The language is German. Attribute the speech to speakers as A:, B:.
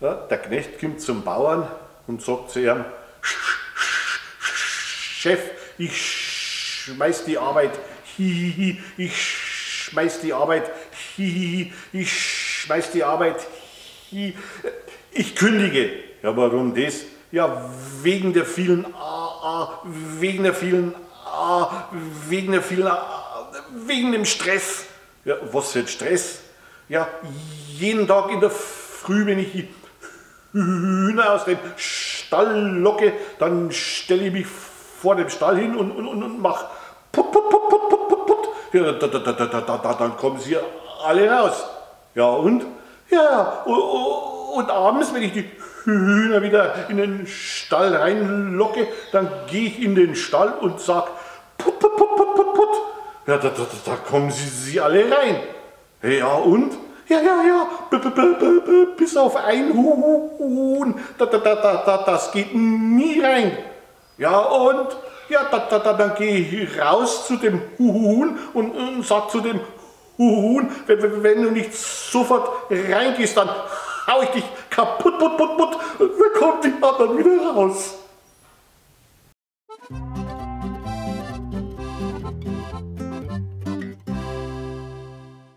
A: Ja, der Knecht kommt zum Bauern und sagt zu ihm: Chef, ich schmeiß die Arbeit, hihihi, ich schmeiß die Arbeit, hihihi, ich schmeiß die Arbeit, hihihi, ich kündige. Ja, warum das? Ja, wegen der vielen wegen der vielen wegen der vielen wegen dem Stress. Ja, was für ein Stress? Ja, jeden Tag in der Früh, wenn ich die Hühner aus dem Stall locke, dann stelle ich mich vor dem Stall hin und mache put, put, put, put, put, put, put. Ja, dann kommen sie alle raus. Ja, und? Ja, und abends, wenn ich die Hühner wieder in den Stall reinlocke, dann gehe ich in den Stall und sage put, put, put, put, put, put. Ja, da kommen sie alle rein. Ja, und? Ja, bis auf ein Huhn, das geht nie rein. Ja, und? Ja, dann gehe ich raus zu dem Huhn und sag zu dem Huhn, wenn du nicht sofort reingehst, dann hau ich dich kaputt, put. Dann kommt die anderen wieder raus.